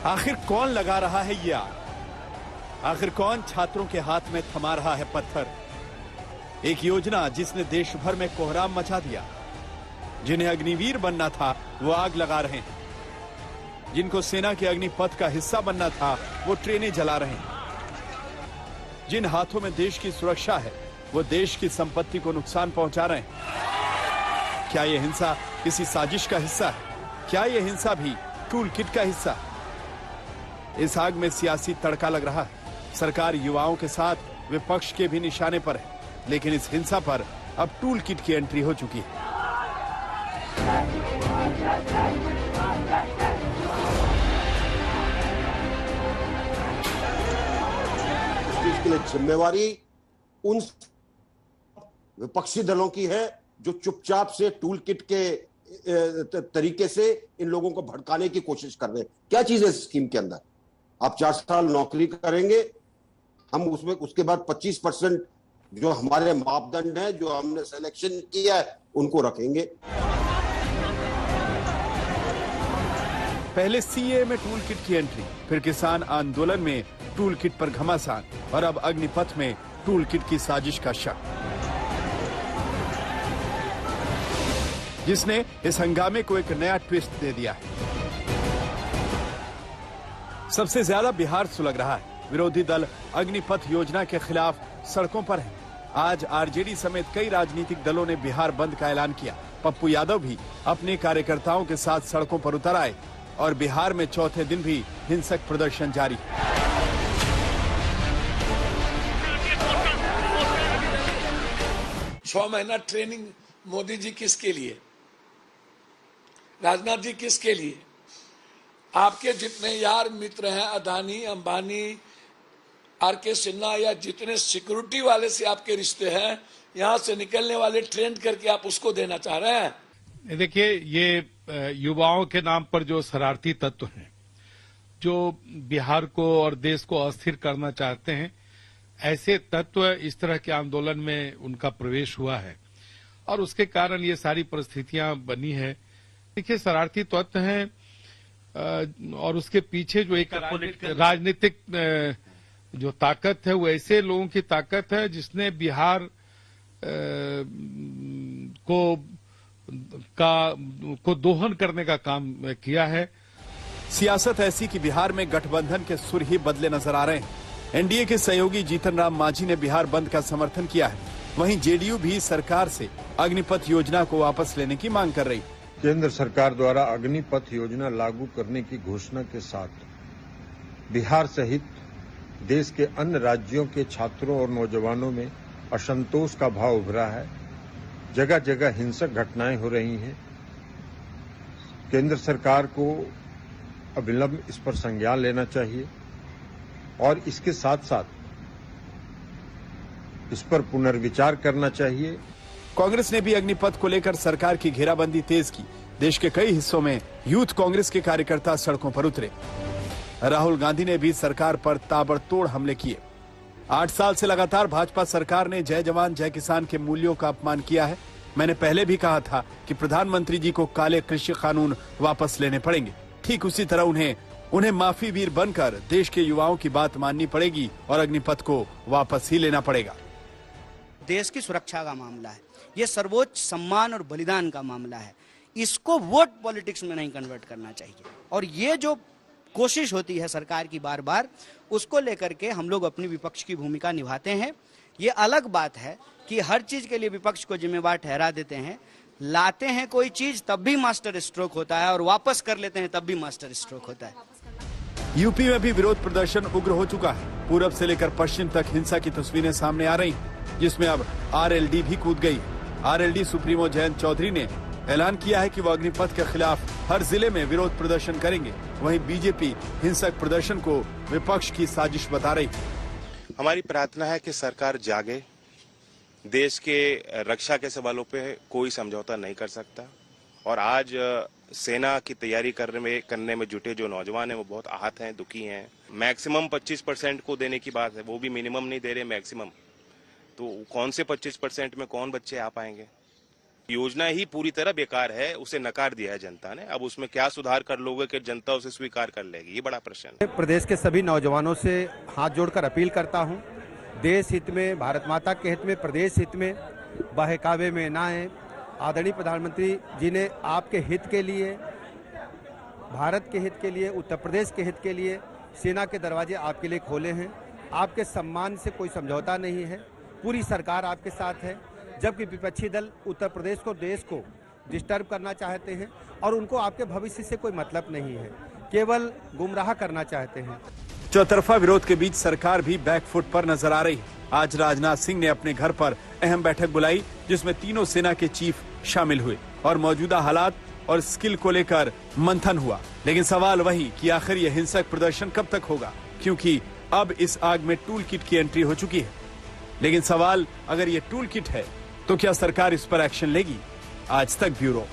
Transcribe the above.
आखिर कौन लगा रहा है ये आग? आखिर कौन छात्रों के हाथ में थमा रहा है पत्थर? एक योजना जिसने देश भर में कोहराम मचा दिया। जिन्हें अग्निवीर बनना था वो आग लगा रहे हैं, जिनको सेना के अग्निपथ का हिस्सा बनना था वो ट्रेनें जला रहे हैं। जिन हाथों में देश की सुरक्षा है वो देश की संपत्ति को नुकसान पहुंचा रहे हैं। क्या यह हिंसा किसी साजिश का हिस्सा है? क्या यह हिंसा भी टूल किट का हिस्सा है? इस आग में सियासी तड़का लग रहा है। सरकार युवाओं के साथ विपक्ष के भी निशाने पर है, लेकिन इस हिंसा पर अब टूल किट की एंट्री हो चुकी है। इस चीज के लिए जिम्मेवारी उन विपक्षी दलों की है जो चुपचाप से टूल किट के तरीके से इन लोगों को भड़काने की कोशिश कर रहे हैं। क्या चीज है इस स्कीम के अंदर? आप 4 साल नौकरी करेंगे, हम उसमें उसके बाद 25% जो हमारे मापदंड हैं, जो हमने सिलेक्शन किया है, उनको रखेंगे। पहले सीए में टूल किट की एंट्री, फिर किसान आंदोलन में टूल किट पर घमासान और अब अग्निपथ में टूल किट की साजिश का शक, जिसने इस हंगामे को एक नया ट्विस्ट दे दिया है। सबसे ज्यादा बिहार सुलग रहा है। विरोधी दल अग्निपथ योजना के खिलाफ सड़कों पर है। आज आरजेडी समेत कई राजनीतिक दलों ने बिहार बंद का ऐलान किया। पप्पू यादव भी अपने कार्यकर्ताओं के साथ सड़कों पर उतर आए और बिहार में चौथे दिन भी हिंसक प्रदर्शन जारी। 6 महीना ट्रेनिंग मोदी जी किसके लिए, राजनाथ जी किसके लिए? आपके जितने यार मित्र हैं, अदानी, अंबानी, आरके सिन्हा या जितने सिक्योरिटी वाले से आपके रिश्ते हैं, यहां से निकलने वाले ट्रेंड करके आप उसको देना चाह रहे हैं। देखिए, ये युवाओं के नाम पर जो शरारती तत्व हैं, जो बिहार को और देश को अस्थिर करना चाहते हैं, ऐसे तत्व इस तरह के आंदोलन में उनका प्रवेश हुआ है और उसके कारण ये सारी परिस्थितियां बनी है। देखिए, शरारती तत्व हैं और उसके पीछे जो एक राजनीतिक जो ताकत है वो ऐसे लोगों की ताकत है जिसने बिहार को दोहन करने का काम किया है। सियासत ऐसी कि बिहार में गठबंधन के सुर ही बदले नजर आ रहे हैं। एनडीए के सहयोगी जीतन राम मांझी ने बिहार बंद का समर्थन किया है। वहीं जेडीयू भी सरकार से अग्निपथ योजना को वापस लेने की मांग कर रही। केंद्र सरकार द्वारा अग्निपथ योजना लागू करने की घोषणा के साथ बिहार सहित देश के अन्य राज्यों के छात्रों और नौजवानों में असंतोष का भाव उभरा है। जगह जगह हिंसक घटनाएं हो रही हैं। केंद्र सरकार को अविलंब इस पर संज्ञान लेना चाहिए और इसके साथ साथ इस पर पुनर्विचार करना चाहिए। कांग्रेस ने भी अग्निपथ को लेकर सरकार की घेराबंदी तेज की। देश के कई हिस्सों में यूथ कांग्रेस के कार्यकर्ता सड़कों पर उतरे। राहुल गांधी ने भी सरकार पर ताबड़तोड़ हमले किए। 8 साल से लगातार भाजपा सरकार ने जय जवान जय किसान के मूल्यों का अपमान किया है। मैंने पहले भी कहा था कि प्रधानमंत्री जी को काले कृषि कानून वापस लेने पड़ेंगे। ठीक उसी तरह उन्हें माफी वीर बनकर देश के युवाओं की बात माननी पड़ेगी और अग्निपथ को वापस ही लेना पड़ेगा। देश की सुरक्षा का मामला है, ये सर्वोच्च सम्मान और बलिदान का मामला है। इसको वोट पॉलिटिक्स में नहीं कन्वर्ट करना चाहिए और ये जो कोशिश होती है सरकार की बार बार, उसको लेकर के हम लोग अपनी विपक्ष की भूमिका निभाते हैं। ये अलग बात है कि हर चीज के लिए विपक्ष को जिम्मेवार ठहरा देते हैं। लाते हैं कोई चीज तब भी मास्टर स्ट्रोक होता है और वापस कर लेते हैं तब भी मास्टर स्ट्रोक होता है। यूपी में भी विरोध प्रदर्शन उग्र हो चुका है। पूरब से लेकर पश्चिम तक हिंसा की तस्वीरें सामने आ रही, जिसमें अब आरएलडी भी कूद गई। आरएलडी सुप्रीमो जयंत चौधरी ने ऐलान किया है कि वो अग्निपथ के खिलाफ हर जिले में विरोध प्रदर्शन करेंगे। वहीं बीजेपी हिंसक प्रदर्शन को विपक्ष की साजिश बता रही। हमारी प्रार्थना है कि सरकार जागे। देश के रक्षा के सवालों पे कोई समझौता नहीं कर सकता और आज सेना की तैयारी करने में जुटे जो नौजवान हैं वो बहुत आहत हैं, दुखी हैं। मैक्सिमम 25% को देने की बात है, वो भी मिनिमम नहीं दे रहे, मैक्सिमम। तो कौन से 25% में कौन बच्चे आ पाएंगे? योजना ही पूरी तरह बेकार है, उसे नकार दिया है जनता ने। अब उसमें क्या सुधार कर लोगे कि जनता उसे स्वीकार कर लेगी, ये बड़ा प्रश्न है। प्रदेश के सभी नौजवानों से हाथ जोड़कर अपील करता हूं, देश हित में, भारत माता के हित में, प्रदेश हित में बहकावे में ना आए। आदरणीय प्रधानमंत्री जी ने आपके हित के लिए, भारत के हित के लिए, उत्तर प्रदेश के हित के लिए सेना के दरवाजे आपके लिए खोले हैं। आपके सम्मान से कोई समझौता नहीं है, पूरी सरकार आपके साथ है। जबकि विपक्षी दल उत्तर प्रदेश को, देश को डिस्टर्ब करना चाहते हैं और उनको आपके भविष्य से कोई मतलब नहीं है, केवल गुमराह करना चाहते हैं। चौतरफा विरोध के बीच सरकार भी बैकफुट पर नजर आ रही है। आज राजनाथ सिंह ने अपने घर पर अहम बैठक बुलाई, जिसमें तीनों सेना के चीफ शामिल हुए और मौजूदा हालात और स्किल को लेकर मंथन हुआ। लेकिन सवाल वही कि आखिर यह हिंसक प्रदर्शन कब तक होगा, क्योंकि अब इस आग में टूल किट की एंट्री हो चुकी है। लेकिन सवाल, अगर ये टूल किट है तो क्या सरकार इस पर एक्शन लेगी? आज तक ब्यूरो।